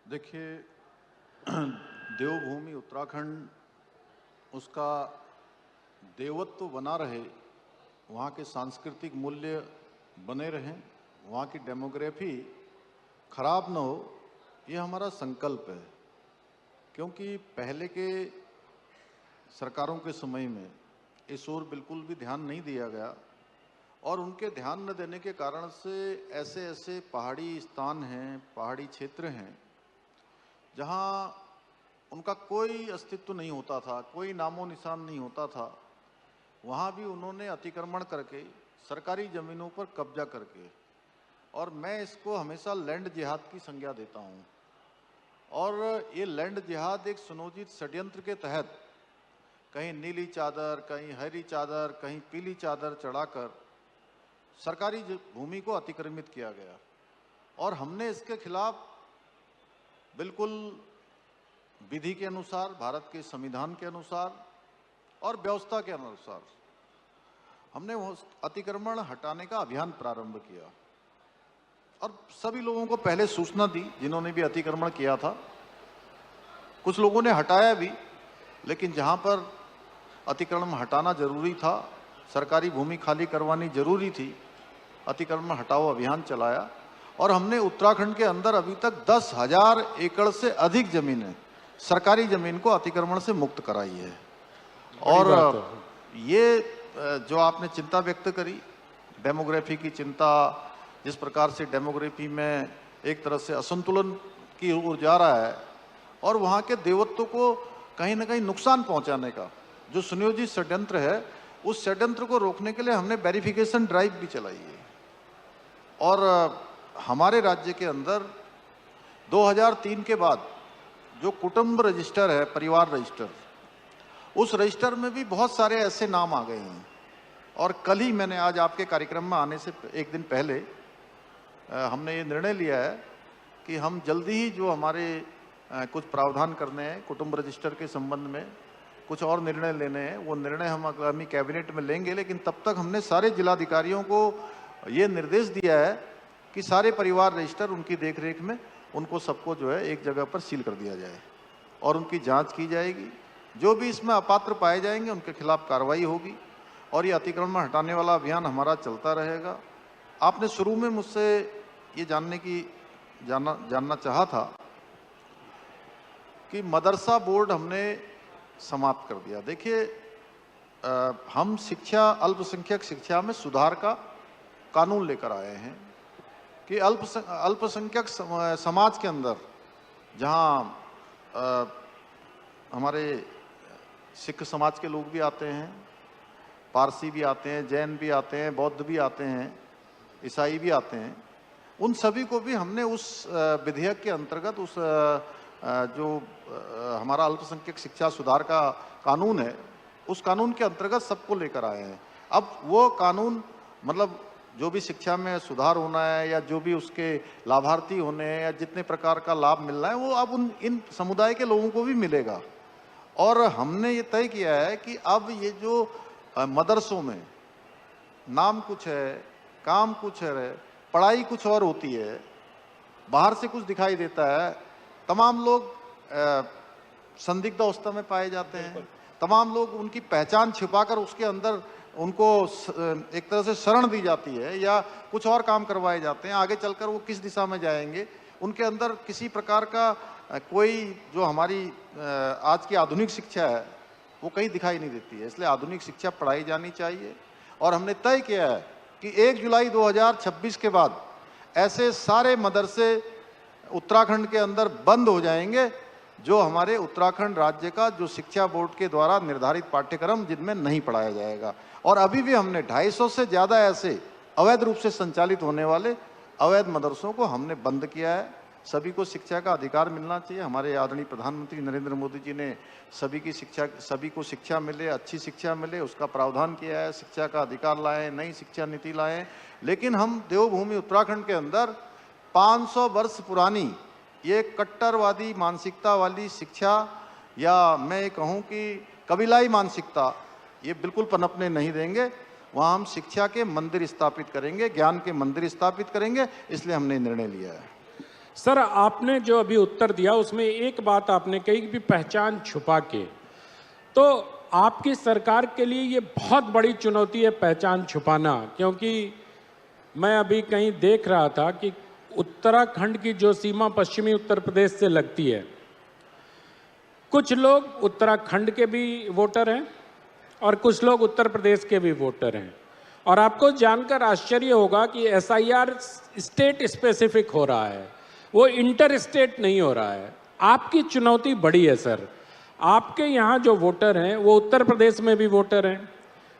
देखिए, देवभूमि उत्तराखंड उसका देवत्व बना रहे, वहाँ के सांस्कृतिक मूल्य बने रहें, वहाँ की डेमोग्राफी खराब न हो, ये हमारा संकल्प है। क्योंकि पहले के सरकारों के समय में इस ओर बिल्कुल भी ध्यान नहीं दिया गया और उनके ध्यान न देने के कारण से ऐसे ऐसे पहाड़ी स्थान हैं, पहाड़ी क्षेत्र हैं, जहाँ उनका कोई अस्तित्व नहीं होता था, कोई नामो निशान नहीं होता था। वहाँ भी उन्होंने अतिक्रमण करके सरकारी ज़मीनों पर कब्जा करके, और मैं इसको हमेशा लैंड जिहाद की संज्ञा देता हूँ। और ये लैंड जिहाद एक सुनियोजित षड्यंत्र के तहत कहीं नीली चादर, कहीं हरी चादर, कहीं पीली चादर चढ़ाकर सरकारी भूमि को अतिक्रमित किया गया। और हमने इसके खिलाफ बिल्कुल विधि के अनुसार, भारत के संविधान के अनुसार और व्यवस्था के अनुसार हमने वो अतिक्रमण हटाने का अभियान प्रारंभ किया और सभी लोगों को पहले सूचना दी जिन्होंने भी अतिक्रमण किया था। कुछ लोगों ने हटाया भी, लेकिन जहां पर अतिक्रमण हटाना जरूरी था, सरकारी भूमि खाली करवानी जरूरी थी, अतिक्रमण हटाओ अभियान चलाया। और हमने उत्तराखंड के अंदर अभी तक 10,000 एकड़ से अधिक जमीनें, सरकारी जमीन को अतिक्रमण से मुक्त कराई है। और ये जो आपने चिंता व्यक्त करी, डेमोग्राफी की चिंता, जिस प्रकार से डेमोग्राफी में एक तरह से असंतुलन की ओर जा रहा है और वहाँ के देवत्व को कहीं ना कहीं नुकसान पहुँचाने का जो सुनियोजित षड्यंत्र है, उस षड्यंत्र को रोकने के लिए हमने वेरिफिकेशन ड्राइव भी चलाई है। और हमारे राज्य के अंदर 2003 के बाद जो कुटुंब रजिस्टर है, परिवार रजिस्टर, उस रजिस्टर में भी बहुत सारे ऐसे नाम आ गए हैं। और कल ही मैंने, आज आपके कार्यक्रम में आने से एक दिन पहले हमने ये निर्णय लिया है कि हम जल्दी ही जो हमारे कुछ प्रावधान करने हैं कुटुंब रजिस्टर के संबंध में, कुछ और निर्णय लेने हैं, वो निर्णय हम आगामी कैबिनेट में लेंगे। लेकिन तब तक हमने सारे जिलाधिकारियों को ये निर्देश दिया है कि सारे परिवार रजिस्टर उनकी देखरेख में उनको सबको जो है एक जगह पर सील कर दिया जाए और उनकी जांच की जाएगी। जो भी इसमें अपात्र पाए जाएंगे उनके खिलाफ कार्रवाई होगी और ये अतिक्रमण हटाने वाला अभियान हमारा चलता रहेगा। आपने शुरू में मुझसे ये जानना चाहा था कि मदरसा बोर्ड हमने समाप्त कर दिया। देखिए, हम शिक्षा, अल्पसंख्यक शिक्षा में सुधार का कानून लेकर आए हैं कि अल्पसंख्यक समाज के अंदर, जहाँ हमारे सिख समाज के लोग भी आते हैं, पारसी भी आते हैं, जैन भी आते हैं, बौद्ध भी आते हैं, ईसाई भी आते हैं, उन सभी को भी हमने उस विधेयक के अंतर्गत, उस जो हमारा अल्पसंख्यक शिक्षा सुधार का कानून है, उस कानून के अंतर्गत सबको लेकर आए हैं। अब वो कानून, मतलब जो भी शिक्षा में सुधार होना है या जो भी उसके लाभार्थी होने हैं या जितने प्रकार का लाभ मिलना है, वो अब इन समुदाय के लोगों को भी मिलेगा। और हमने ये तय किया है कि अब ये जो मदरसों में नाम कुछ है, काम कुछ है, पढ़ाई कुछ और होती है, बाहर से कुछ दिखाई देता है, तमाम लोग संदिग्ध अवस्था में पाए जाते हैं, तमाम लोग उनकी पहचान छिपाकर उसके अंदर उनको एक तरह से शरण दी जाती है या कुछ और काम करवाए जाते हैं। आगे चलकर वो किस दिशा में जाएंगे, उनके अंदर किसी प्रकार का कोई जो हमारी आज की आधुनिक शिक्षा है वो कहीं दिखाई नहीं देती है। इसलिए आधुनिक शिक्षा पढ़ाई जानी चाहिए। और हमने तय किया है कि 1 जुलाई 2026 के बाद ऐसे सारे मदरसे उत्तराखंड के अंदर बंद हो जाएंगे जो हमारे उत्तराखंड राज्य का जो शिक्षा बोर्ड के द्वारा निर्धारित पाठ्यक्रम जिनमें नहीं पढ़ाया जाएगा। और अभी भी हमने 250 से ज़्यादा ऐसे अवैध रूप से संचालित होने वाले अवैध मदरसों को हमने बंद किया है। सभी को शिक्षा का अधिकार मिलना चाहिए। हमारे आदरणीय प्रधानमंत्री नरेंद्र मोदी जी ने सभी को शिक्षा मिले, अच्छी शिक्षा मिले, उसका प्रावधान किया है। शिक्षा का अधिकार लाए, नई शिक्षा नीति लाए। लेकिन हम देवभूमि उत्तराखंड के अंदर 500 वर्ष पुरानी ये कट्टरवादी मानसिकता वाली शिक्षा, या मैं ये कहूँ कि कबीलाई मानसिकता, ये बिल्कुल पनपने नहीं देंगे। वहाँ हम शिक्षा के मंदिर स्थापित करेंगे, ज्ञान के मंदिर स्थापित करेंगे। इसलिए हमने निर्णय लिया है। सर, आपने जो अभी उत्तर दिया उसमें एक बात आपने कही कि पहचान छुपा के, तो आपकी सरकार के लिए ये बहुत बड़ी चुनौती है पहचान छुपाना, क्योंकि मैं अभी कहीं देख रहा था कि उत्तराखंड की जो सीमा पश्चिमी उत्तर प्रदेश से लगती है, कुछ लोग उत्तराखंड के भी वोटर हैं और कुछ लोग उत्तर प्रदेश के भी वोटर हैं। और आपको जानकर आश्चर्य होगा कि एसआईआर स्टेट स्पेसिफिक हो रहा है, वो इंटर स्टेट नहीं हो रहा है। आपकी चुनौती बड़ी है सर। आपके यहाँ जो वोटर हैं वो उत्तर प्रदेश में भी वोटर हैं।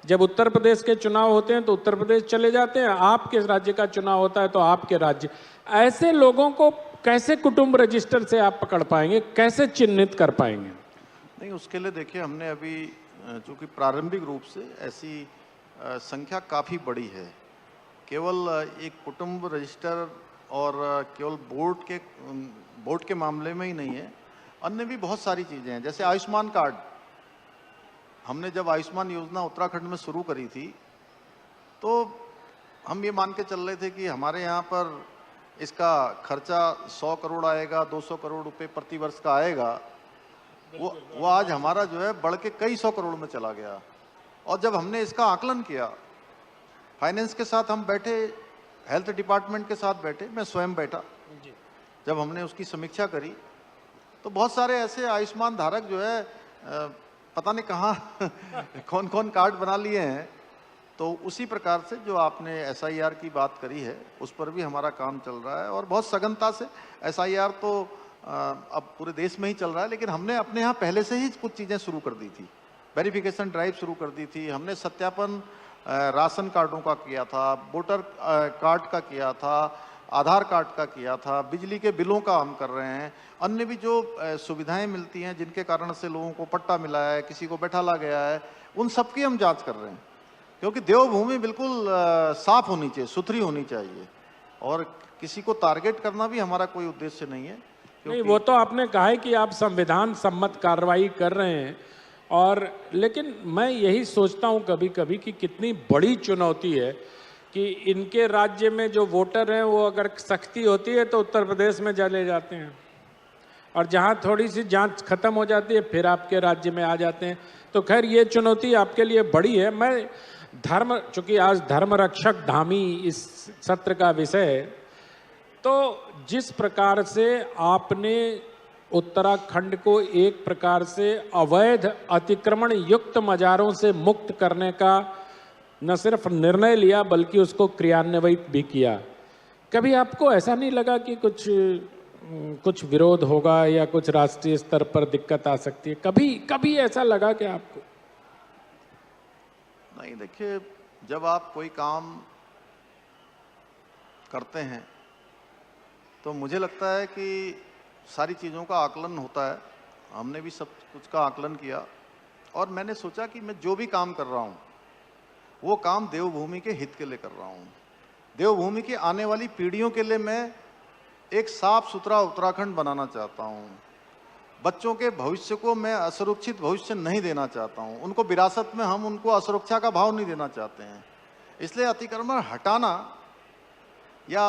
जब उत्तर प्रदेश के चुनाव होते हैं तो उत्तर प्रदेश चले जाते हैं, आपके राज्य का चुनाव होता है तो आपके राज्य। ऐसे लोगों को कैसे कुटुंब रजिस्टर से आप पकड़ पाएंगे, कैसे चिन्हित कर पाएंगे? नहीं, उसके लिए देखिए हमने अभी चूँकि प्रारंभिक रूप से ऐसी संख्या काफ़ी बड़ी है। केवल एक कुटुंब रजिस्टर और केवल वोट के मामले में ही नहीं है, अन्य भी बहुत सारी चीज़ें हैं। जैसे आयुष्मान कार्ड, हमने जब आयुष्मान योजना उत्तराखंड में शुरू करी थी तो हम ये मान के चल रहे थे कि हमारे यहाँ पर इसका खर्चा 100 करोड़ आएगा, 200 करोड़ रुपए प्रति वर्ष का आएगा। वो आज हमारा जो है बढ़ के कई 100 करोड़ में चला गया। और जब हमने इसका आकलन किया, फाइनेंस के साथ हम बैठे, हेल्थ डिपार्टमेंट के साथ बैठे, मैं स्वयं बैठा, जब हमने उसकी समीक्षा करी तो बहुत सारे ऐसे आयुष्मान धारक जो है पता नहीं कहाँ कौन कौन कार्ड बना लिए हैं। तो उसी प्रकार से जो आपने एसआईआर की बात करी है उस पर भी हमारा काम चल रहा है और बहुत सघनता से। एसआईआर तो अब पूरे देश में ही चल रहा है, लेकिन हमने अपने यहाँ पहले से ही कुछ चीज़ें शुरू कर दी थी। वेरिफिकेशन ड्राइव शुरू कर दी थी हमने, सत्यापन राशन कार्डों का किया था, वोटर कार्ड का किया था, आधार कार्ड का किया था, बिजली के बिलों का हम कर रहे हैं। अन्य भी जो सुविधाएं मिलती हैं जिनके कारण से लोगों को पट्टा मिला है, किसी को बैठाला गया है, उन सब की हम जांच कर रहे हैं। क्योंकि देवभूमि बिल्कुल साफ होनी चाहिए, सुथरी होनी चाहिए, और किसी को टारगेट करना भी हमारा कोई उद्देश्य नहीं है। नहीं, वो तो आपने कहा है कि आप संविधान सम्मत कार्रवाई कर रहे हैं, और लेकिन मैं यही सोचता हूँ कभी कभी कि कितनी बड़ी चुनौती है कि इनके राज्य में जो वोटर हैं वो अगर सख्ती होती है तो उत्तर प्रदेश में चले जाते हैं, और जहाँ थोड़ी सी जांच खत्म हो जाती है फिर आपके राज्य में आ जाते हैं। तो खैर ये चुनौती आपके लिए बड़ी है। मैं चूंकि आज धर्म रक्षक धामी इस सत्र का विषय है, तो जिस प्रकार से आपने उत्तराखंड को एक प्रकार से अवैध अतिक्रमण युक्त मजारों से मुक्त करने का न सिर्फ निर्णय लिया बल्कि उसको क्रियान्वित भी किया, कभी आपको ऐसा नहीं लगा कि कुछ विरोध होगा या कुछ राष्ट्रीय स्तर पर दिक्कत आ सकती है? कभी ऐसा लगा कि आपको? नहीं, देखिए, जब आप कोई काम करते हैं तो मुझे लगता है कि सारी चीज़ों का आकलन होता है। हमने भी सब कुछ का आकलन किया और मैंने सोचा कि मैं जो भी काम कर रहा हूँ वो काम देवभूमि के हित के लिए कर रहा हूँ। देवभूमि की आने वाली पीढ़ियों के लिए मैं एक साफ सुथरा उत्तराखंड बनाना चाहता हूँ। बच्चों के भविष्य को मैं असुरक्षित भविष्य नहीं देना चाहता हूँ। उनको विरासत में हम उनको असुरक्षा का भाव नहीं देना चाहते हैं। इसलिए अतिक्रमण हटाना या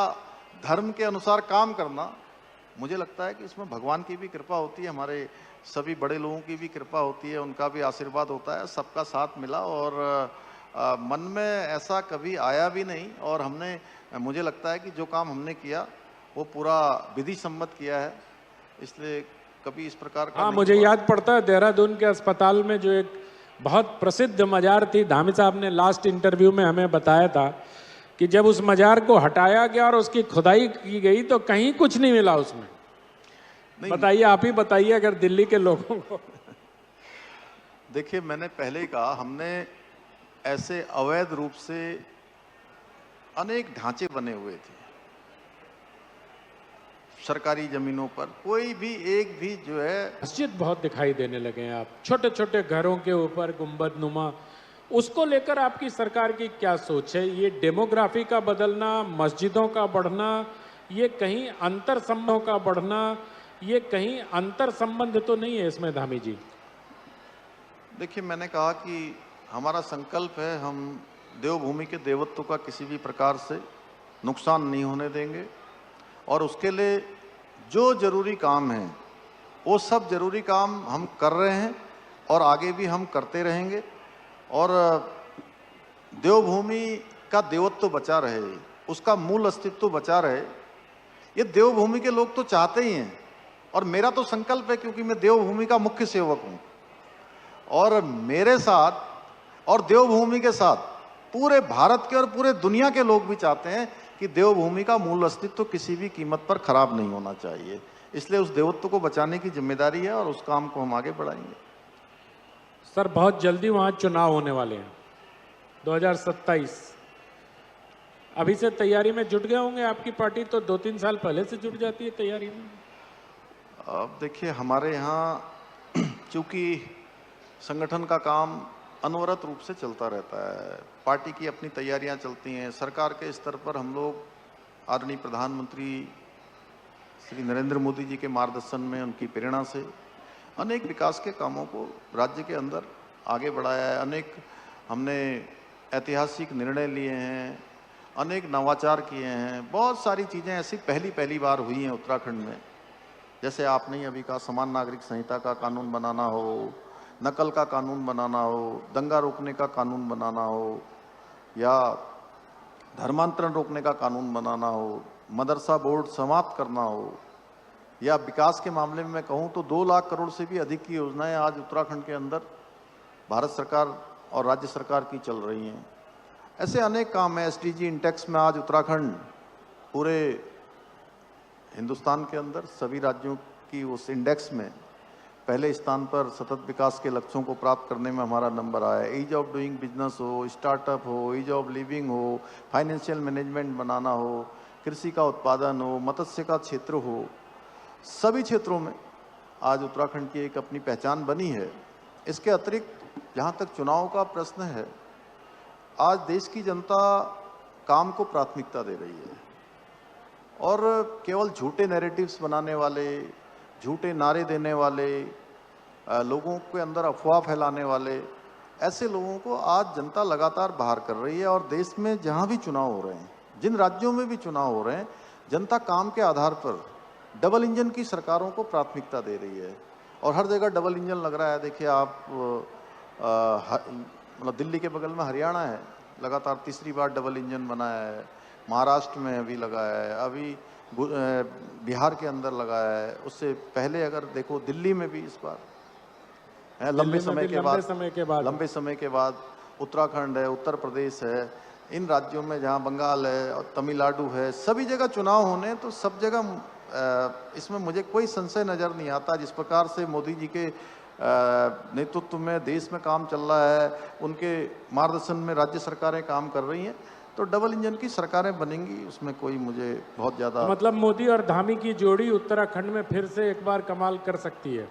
धर्म के अनुसार काम करना, मुझे लगता है कि इसमें भगवान की भी कृपा होती है, हमारे सभी बड़े लोगों की भी कृपा होती है, उनका भी आशीर्वाद होता है, सबका साथ मिला और मन में ऐसा कभी आया भी नहीं। और हमने, मुझे लगता है कि जो काम हमने किया वो पूरा विधि सम्मत किया है, इसलिए कभी इस प्रकार का मुझे याद पड़ता है देहरादून के अस्पताल में जो एक बहुत प्रसिद्ध मजार थी, धामी साहब ने लास्ट इंटरव्यू में हमें बताया था कि जब उस मजार को हटाया गया और उसकी खुदाई की गई तो कहीं कुछ नहीं मिला उसमें। बताइए, आप ही बताइए अगर दिल्ली के लोगों को। देखिए, मैंने पहले ही कहा, हमने ऐसे अवैध रूप से अनेक ढांचे बने हुए थे सरकारी जमीनों पर, कोई भी एक भी जो है। मस्जिद बहुत दिखाई देने लगे हैं, आप छोटे छोटे घरों के ऊपर गुंबद नुमा, उसको लेकर आपकी सरकार की क्या सोच है? ये डेमोग्राफी का बदलना, मस्जिदों का बढ़ना, ये कहीं अंतर संबंधों का बढ़ना, ये कहीं अंतर संबंध तो नहीं है इसमें धामी जी? देखिए, मैंने कहा कि हमारा संकल्प है, हम देवभूमि के देवत्व का किसी भी प्रकार से नुकसान नहीं होने देंगे और उसके लिए जो जरूरी काम है वो सब जरूरी काम हम कर रहे हैं और आगे भी हम करते रहेंगे। और देवभूमि का देवत्व बचा रहे, उसका मूल अस्तित्व बचा रहे, ये देवभूमि के लोग तो चाहते ही हैं। और मेरा तो संकल्प है, क्योंकि मैं देवभूमि का मुख्य सेवक हूं, और मेरे साथ और देवभूमि के साथ पूरे भारत के और पूरे दुनिया के लोग भी चाहते हैं कि देवभूमि का मूल अस्तित्व किसी भी कीमत पर खराब नहीं होना चाहिए। इसलिए उस देवत्व को बचाने की जिम्मेदारी है और उस काम को हम आगे बढ़ाएंगे। सर, बहुत जल्दी वहाँ चुनाव होने वाले हैं 2027। अभी से तैयारी में जुट गए होंगे आपकी पार्टी, तो 2-3 साल पहले से जुट जाती है तैयारी में। अब देखिए, हमारे यहाँ चूंकि संगठन का काम अनवरत रूप से चलता रहता है, पार्टी की अपनी तैयारियां चलती हैं। सरकार के स्तर पर हम लोग आदरणीय प्रधानमंत्री श्री नरेंद्र मोदी जी के मार्गदर्शन में, उनकी प्रेरणा से अनेक विकास के कामों को राज्य के अंदर आगे बढ़ाया है। अनेक हमने ऐतिहासिक निर्णय लिए हैं, अनेक नवाचार किए हैं। बहुत सारी चीज़ें ऐसी पहली बार हुई हैं उत्तराखंड में। जैसे आपने अभी कहा, समान नागरिक संहिता का कानून बनाना हो, नकल का कानून बनाना हो, दंगा रोकने का कानून बनाना हो, या धर्मांतरण रोकने का कानून बनाना हो, मदरसा बोर्ड समाप्त करना हो, या विकास के मामले में मैं कहूँ तो 2 लाख करोड़ से भी अधिक की योजनाएं आज उत्तराखंड के अंदर भारत सरकार और राज्य सरकार की चल रही हैं। ऐसे अनेक काम है। SDG इंडेक्स में आज उत्तराखंड पूरे हिंदुस्तान के अंदर सभी राज्यों की उस इंडेक्स में पहले स्थान पर सतत विकास के लक्ष्यों को प्राप्त करने में हमारा नंबर आया है। ईज ऑफ डूइंग बिजनेस हो, स्टार्टअप हो, ईज ऑफ लिविंग हो, फाइनेंशियल मैनेजमेंट बनाना हो, कृषि का उत्पादन हो, मत्स्य का क्षेत्र हो, सभी क्षेत्रों में आज उत्तराखंड की एक अपनी पहचान बनी है। इसके अतिरिक्त जहाँ तक चुनाव का प्रश्न है, आज देश की जनता काम को प्राथमिकता दे रही है, और केवल झूठे नैरेटिव्स बनाने वाले, झूठे नारे देने वाले, लोगों के अंदर अफवाह फैलाने वाले, ऐसे लोगों को आज जनता लगातार बाहर कर रही है। और देश में जहाँ भी चुनाव हो रहे हैं, जिन राज्यों में भी चुनाव हो रहे हैं, जनता काम के आधार पर डबल इंजन की सरकारों को प्राथमिकता दे रही है। और हर जगह डबल इंजन लग रहा है। देखिए आप, मतलब दिल्ली के बगल में हरियाणा है, लगातार तीसरी बार डबल इंजन बनाया है। महाराष्ट्र में अभी लगाया है, अभी बिहार के अंदर लगाया है। उससे पहले अगर देखो, दिल्ली में भी इस बार लंबे समय के बाद उत्तराखंड है, उत्तर प्रदेश है, इन राज्यों में जहां बंगाल है और तमिलनाडु है, सभी जगह चुनाव होने। तो सब जगह इसमें मुझे कोई संशय नज़र नहीं आता। जिस प्रकार से मोदी जी के नेतृत्व में देश में काम चल रहा है, उनके मार्गदर्शन में राज्य सरकारें काम कर रही हैं, तो डबल इंजन की सरकारें बनेंगी, उसमें कोई मुझे बहुत ज़्यादा, तो मतलब मोदी और धामी की जोड़ी उत्तराखंड में फिर से एक बार कमाल कर सकती है।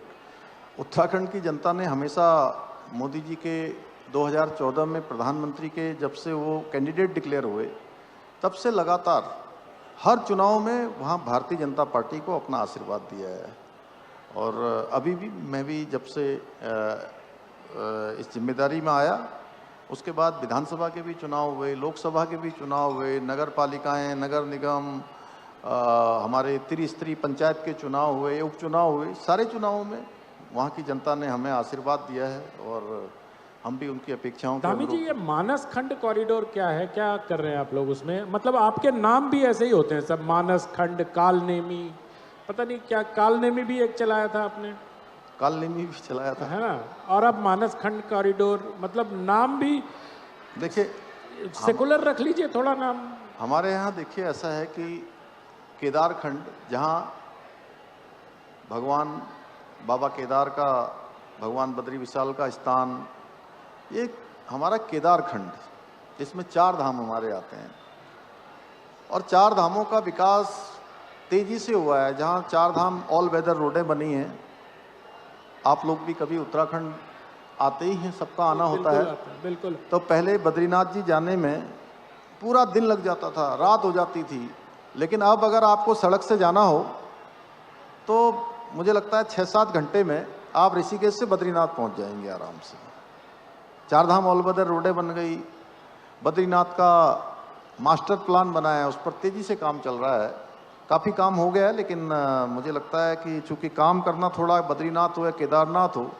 उत्तराखंड की जनता ने हमेशा मोदी जी के 2014 में प्रधानमंत्री के जब से वो कैंडिडेट डिक्लेयर हुए, तब से लगातार हर चुनाव में वहाँ भारतीय जनता पार्टी को अपना आशीर्वाद दिया है। और अभी भी मैं भी जब से इस जिम्मेदारी में आया, उसके बाद विधानसभा के भी चुनाव हुए, लोकसभा के भी चुनाव हुए, नगर पालिकाएँ, नगर निगम, हमारे त्रिस्तरीय पंचायत के चुनाव हुए, उपचुनाव हुए। सारे चुनावों में वहाँ की जनता ने हमें आशीर्वाद दिया है और हम भी उनकी अपेक्षाओं के धामी जी, ये मानस खंड कॉरिडोर क्या है, क्या कर रहे हैं आप लोग उसमें? मतलब आपके नाम भी ऐसे ही होते हैं सब, मानस खंड, कालनेमी, पता नहीं क्या, कालनेमी भी एक चलाया था आपने, कालनेमी भी चलाया था, है ना, और अब मानस खंड कॉरिडोर, मतलब नाम भी देखिए सेकुलर रख लीजिए थोड़ा नाम। हमारे यहाँ देखिए ऐसा है कि केदार खंड, जहाँ भगवान बाबा केदार का, भगवान बद्री विशाल का स्थान, ये हमारा केदार खंड, जिसमें 4 धाम हमारे आते हैं। और 4 धामों का विकास तेजी से हुआ है। जहाँ 4 धाम ऑल वेदर रोडें बनी हैं, आप लोग भी कभी उत्तराखंड आते ही हैं, सबका आना होता है। बिल्कुल। तो पहले बद्रीनाथ जी जाने में पूरा दिन लग जाता था, रात हो जाती थी। लेकिन अब अगर आपको सड़क से जाना हो तो मुझे लगता है 6-7 घंटे में आप ऋषिकेश से बद्रीनाथ पहुंच जाएंगे आराम से। 4 धाम ऑल वेदर रोडें बन गई। बद्रीनाथ का मास्टर प्लान बनाया है, उस पर तेजी से काम चल रहा है। काफ़ी काम हो गया है, लेकिन मुझे लगता है कि चूंकि काम करना थोड़ा बद्रीनाथ हो या केदारनाथ हो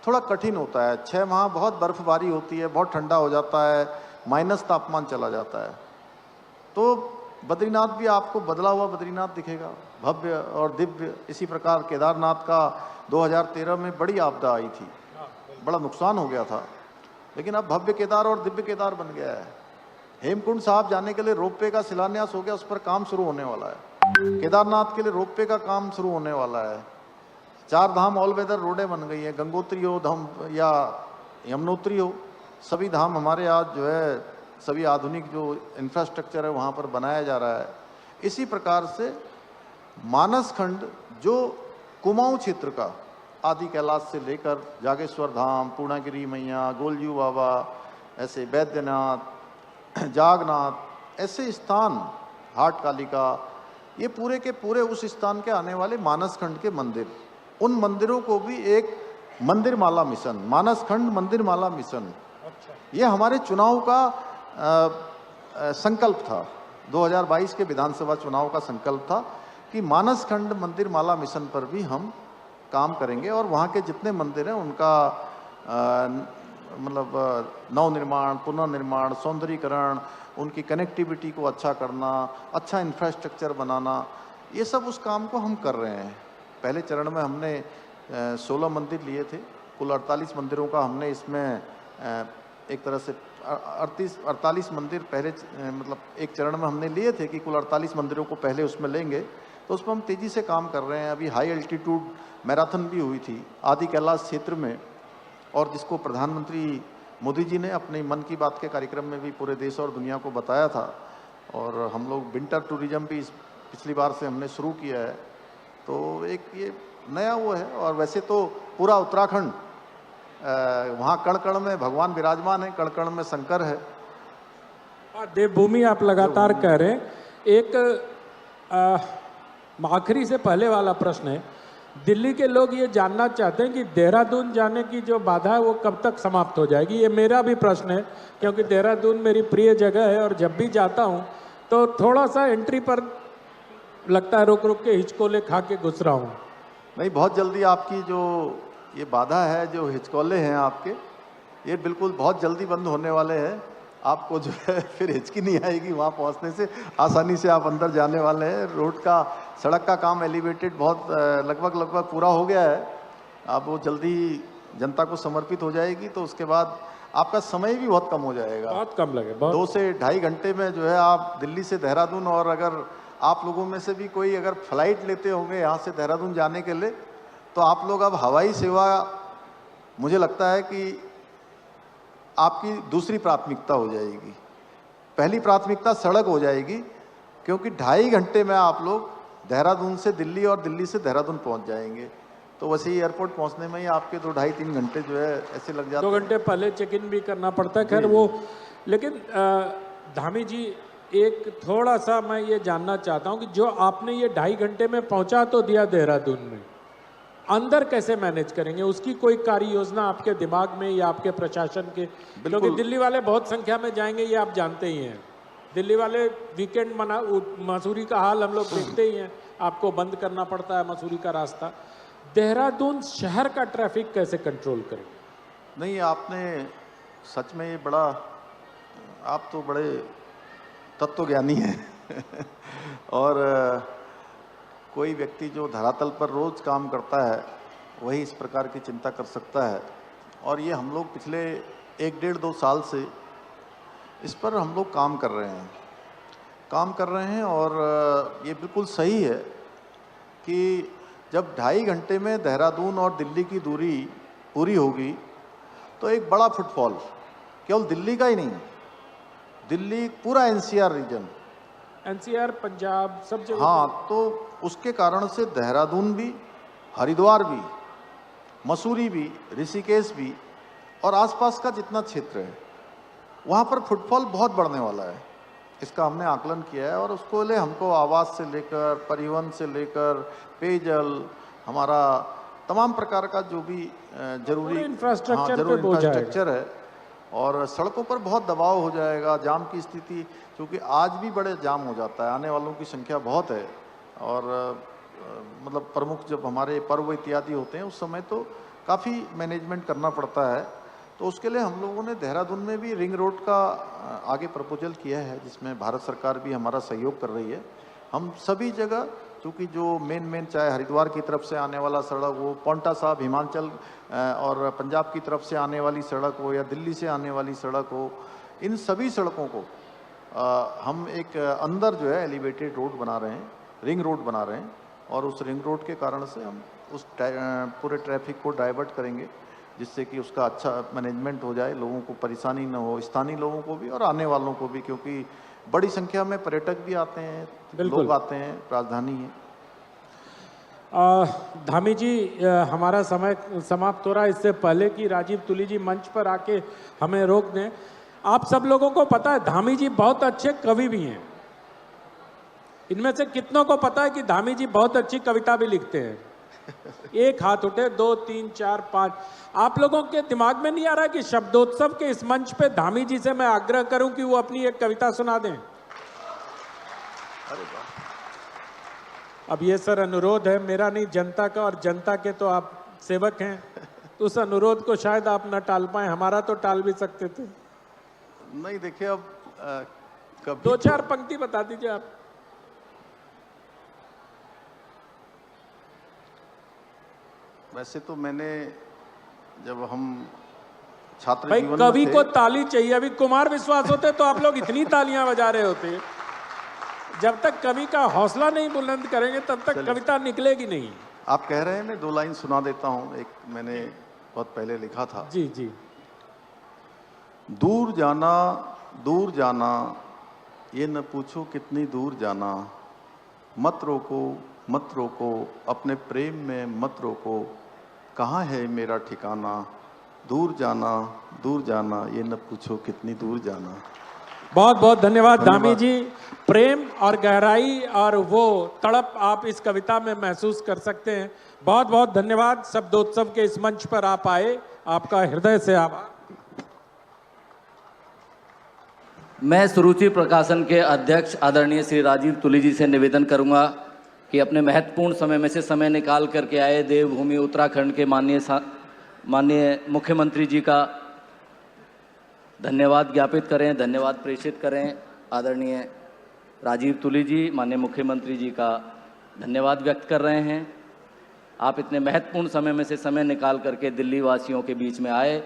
थोड़ा कठिन होता है। 6 माह बहुत बर्फबारी होती है, बहुत ठंडा हो जाता है, माइनस तापमान चला जाता है। तो बद्रीनाथ भी आपको बदला हुआ बद्रीनाथ दिखेगा, भव्य और दिव्य। इसी प्रकार केदारनाथ का 2013 में बड़ी आपदा आई थी, बड़ा नुकसान हो गया था, लेकिन अब भव्य केदार और दिव्य केदार बन गया है। हेमकुंड साहब जाने के लिए रोपवे का शिलान्यास हो गया, उस पर काम शुरू होने वाला है। केदारनाथ के लिए रोपवे का काम शुरू होने वाला है। 4 धाम ऑल वेदर रोडें बन गई हैं, गंगोत्री हो धाम या यमुनोत्री हो, सभी धाम हमारे आज जो है सभी आधुनिक जो इंफ्रास्ट्रक्चर है वहाँ पर बनाया जा रहा है। इसी प्रकार से मानस खंड जो कुमाऊं क्षेत्र का आदि कैलाश से लेकर जागेश्वर धाम, पूर्णागिरी मैया, गोलजू बाबा, ऐसे बैद्यनाथ, जागनाथ, ऐसे स्थान, हाट कालिका, ये पूरे के पूरे उस स्थान के आने वाले मानस खंड के मंदिर, उन मंदिरों को भी एक मंदिर माला मिशन, मानस खंड मंदिर माला मिशन, ये हमारे चुनाव का संकल्प था। 2022 के विधानसभा चुनाव का संकल्प था कि मानस खंड मंदिर माला मिशन पर भी हम काम करेंगे और वहाँ के जितने मंदिर हैं उनका मतलब नवनिर्माण, पुनर्निर्माण, सौंदर्यीकरण, उनकी कनेक्टिविटी को अच्छा करना, अच्छा इंफ्रास्ट्रक्चर बनाना, ये सब उस काम को हम कर रहे हैं। पहले चरण में हमने 16 मंदिर लिए थे, कुल 48 मंदिरों का हमने इसमें एक तरह से 48 मंदिर पहले मतलब एक चरण में हमने लिए थे कि कुल 48 मंदिरों को पहले उसमें लेंगे, तो उसमें हम तेज़ी से काम कर रहे हैं। अभी हाई एल्टीट्यूड मैराथन भी हुई थी आदि कैलाश क्षेत्र में, और जिसको प्रधानमंत्री मोदी जी ने अपने मन की बात के कार्यक्रम में भी पूरे देश और दुनिया को बताया था। और हम लोग विंटर टूरिज्म भी पिछली बार से हमने शुरू किया है, तो एक ये नया वो है। और वैसे तो पूरा उत्तराखंड, वहाँ कण कण में भगवान विराजमान है, कण कण में शंकर है। देवभूमि आप लगातार कह रहे हैं। एक आखिरी से पहले वाला प्रश्न है, दिल्ली के लोग ये जानना चाहते हैं कि देहरादून जाने की जो बाधा है वो कब तक समाप्त हो जाएगी। ये मेरा भी प्रश्न है, क्योंकि देहरादून मेरी प्रिय जगह है और जब भी जाता हूँ तो थोड़ा सा एंट्री पर लगता है रुक रुक के हिचकोले खा के घुस रहा हूँ। नहीं, बहुत जल्दी आपकी जो ये बाधा है, जो हिचकोले हैं आपके, ये बिल्कुल बहुत जल्दी बंद होने वाले हैं। आपको जो है फिर हिचकी नहीं आएगी वहाँ पहुँचने से, आसानी से आप अंदर जाने वाले हैं। रोड का, सड़क का काम एलिवेटेड बहुत लगभग पूरा हो गया है। अब वो जल्दी जनता को समर्पित हो जाएगी, तो उसके बाद आपका समय भी बहुत कम हो जाएगा, बहुत कम लगे। 2 से 2.5 घंटे में जो है आप दिल्ली से देहरादून, और अगर आप लोगों में से भी कोई अगर फ्लाइट लेते होंगे यहाँ से देहरादून जाने के लिए, तो आप लोग अब हवाई सेवा, मुझे लगता है कि आपकी दूसरी प्राथमिकता हो जाएगी। पहली प्राथमिकता सड़क हो जाएगी, क्योंकि 2.5 घंटे में आप लोग देहरादून से दिल्ली और दिल्ली से देहरादून पहुंच जाएंगे। तो वैसे ही एयरपोर्ट पहुंचने में ही आपके 2-2.5-3 घंटे जो है ऐसे लग जाते हैं। 2 घंटे पहले चेक इन भी करना पड़ता है, खैर वो। लेकिन धामी जी, एक थोड़ा सा मैं ये जानना चाहता हूँ कि जो आपने ये 2.5 घंटे में पहुंचा तो दिया देहरादून में, अंदर कैसे मैनेज करेंगे? उसकी कोई कार्य योजना आपके दिमाग में या आपके प्रशासन के? क्योंकि दिल्ली वाले बहुत संख्या में जाएंगे, ये आप जानते ही हैं। दिल्ली वाले वीकेंड मना, मसूरी का हाल हम लोग देखते ही हैं, आपको बंद करना पड़ता है मसूरी का रास्ता। देहरादून शहर का ट्रैफिक कैसे कंट्रोल करेंगे? नहीं, आपने सच में ये बड़ा, आप तो बड़े तत्वज्ञानी हैं और कोई व्यक्ति जो धरातल पर रोज काम करता है वही इस प्रकार की चिंता कर सकता है। और ये हम लोग पिछले 1-1.5-2 साल से इस पर हम लोग काम कर रहे हैं और ये बिल्कुल सही है कि जब 2.5 घंटे में देहरादून और दिल्ली की दूरी पूरी होगी तो एक बड़ा फुटफॉल, केवल दिल्ली का ही नहीं, दिल्ली पूरा एनसीआर रीजन, एनसीआर पंजाब सब जगह, हाँ, तो उसके कारण से देहरादून भी, हरिद्वार भी, मसूरी भी, ऋषिकेश भी और आसपास का जितना क्षेत्र है वहाँ पर फुटफॉल बहुत बढ़ने वाला है। इसका हमने आकलन किया है और उसको ले हमको आवास से लेकर, परिवहन से लेकर, पेयजल, हमारा तमाम प्रकार का जो भी जरूरी इंफ्रास्ट्रक्चर है, और सड़कों पर बहुत दबाव हो जाएगा। जाम की स्थिति, क्योंकि आज भी बड़े जाम हो जाता है, आने वालों की संख्या बहुत है, और मतलब प्रमुख जब हमारे पर्व इत्यादि होते हैं उस समय तो काफ़ी मैनेजमेंट करना पड़ता है। तो उसके लिए हम लोगों ने देहरादून में भी रिंग रोड का आगे प्रपोजल किया है, जिसमें भारत सरकार भी हमारा सहयोग कर रही है। हम सभी जगह, क्योंकि जो मेन चाहे हरिद्वार की तरफ से आने वाला सड़क हो, पांवटा साहिब हिमाचल और पंजाब की तरफ से आने वाली सड़क हो, या दिल्ली से आने वाली सड़क हो, इन सभी सड़कों को हम एक अंदर जो है एलिवेटेड रोड बना रहे हैं, रिंग रोड बना रहे हैं। और उस रिंग रोड के कारण से हम उस पूरे ट्रैफिक को डाइवर्ट करेंगे, जिससे कि उसका अच्छा मैनेजमेंट हो जाए, लोगों को परेशानी न हो, स्थानीय लोगों को भी और आने वालों को भी, क्योंकि बड़ी संख्या में पर्यटक भी आते हैं, लोग आते हैं, राजधानी है। धामी जी, हमारा समय समाप्त हो रहा है। इससे पहले कि राजीव तुली जी मंच पर आके हमें रोक दें, आप सब लोगों को पता है धामी जी बहुत अच्छे कवि भी हैं। इनमें से कितनों को पता है कि धामी जी बहुत अच्छी कविता भी लिखते हैं? एक हाथ उठे, 2 3 4 5। आप लोगों के दिमाग में नहीं आ रहा कि शब्दोत्सव के इस मंच पे धामी जी से मैं आग्रह करूं कि वो अपनी एक कविता सुना दें? अरे वाह। अब ये सर अनुरोध है मेरा नहीं, जनता का, और जनता के तो आप सेवक हैं, तो उस अनुरोध को शायद आप न टाल पाए। हमारा तो टाल भी सकते थे। नहीं, देखिए अब कभी 2-4 पंक्ति बता दीजिए आप। वैसे तो मैंने, जब हम छात्र भाई जीवन कवि में को थे, ताली चाहिए। अभी कुमार विश्वास होते तो आप लोग इतनी तालियां बजा रहे होते। जब तक कवि का हौसला नहीं बुलंद करेंगे तब तक कविता निकलेगी नहीं। आप कह रहे हैं, मैं 2 लाइन सुना देता हूं। एक मैंने बहुत पहले लिखा था। जी जी। दूर जाना ये न पूछो कितनी दूर जाना, मत रोको अपने प्रेम में मत रोको, कहाँ है मेरा ठिकाना, दूर जाना ये न पूछो कितनी दूर जाना। बहुत बहुत धन्यवाद धामी जी। प्रेम और गहराई और वो तड़प आप इस कविता में महसूस कर सकते हैं। बहुत बहुत धन्यवाद। शब्दोत्सव के इस मंच पर आप आए, आपका हृदय से आभार। मैं सुरुचि प्रकाशन के अध्यक्ष आदरणीय श्री राजीव तुली जी से निवेदन करूंगा कि अपने महत्वपूर्ण समय में से समय निकाल करके आए देवभूमि उत्तराखंड के माननीय मुख्यमंत्री जी का धन्यवाद ज्ञापित करें, धन्यवाद प्रेषित करें। आदरणीय राजीव तुली जी माननीय मुख्यमंत्री जी का धन्यवाद व्यक्त कर रहे हैं। आप इतने महत्वपूर्ण समय में से समय निकाल करके दिल्ली वासियों के बीच में आए,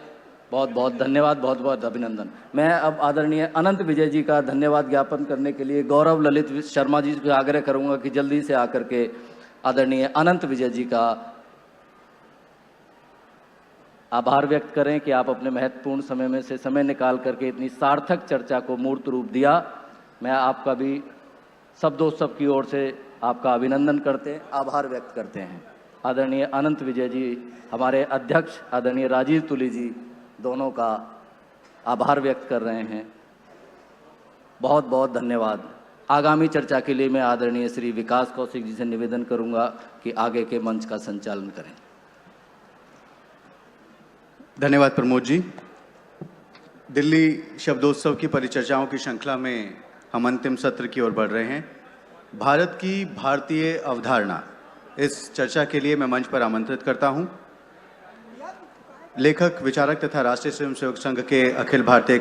बहुत बहुत धन्यवाद, बहुत बहुत अभिनंदन। मैं अब आदरणीय अनंत विजय जी का धन्यवाद ज्ञापन करने के लिए गौरव ललित शर्मा जी से आग्रह करूंगा कि जल्दी से आकर के आदरणीय अनंत विजय जी का आभार व्यक्त करें कि आप अपने महत्वपूर्ण समय में से समय निकाल करके इतनी सार्थक चर्चा को मूर्त रूप दिया। मैं आपका भी शब्दोत्सव की ओर से आपका अभिनंदन करते हैं, आभार व्यक्त करते हैं। आदरणीय अनंत विजय जी, हमारे अध्यक्ष आदरणीय राजीव तुली जी, दोनों का आभार व्यक्त कर रहे हैं। बहुत बहुत धन्यवाद। आगामी चर्चा के लिए मैं आदरणीय श्री विकास कौशिक जी से निवेदन करूंगा कि आगे के मंच का संचालन करें। धन्यवाद प्रमोद जी। दिल्ली शब्दोत्सव की परिचर्चाओं की श्रृंखला में हम अंतिम सत्र की ओर बढ़ रहे हैं। भारत की भारतीय अवधारणा, इस चर्चा के लिए मैं मंच पर आमंत्रित करता हूं लेखक, विचारक तथा राष्ट्रीय स्वयंसेवक संघ के अखिल भारतीय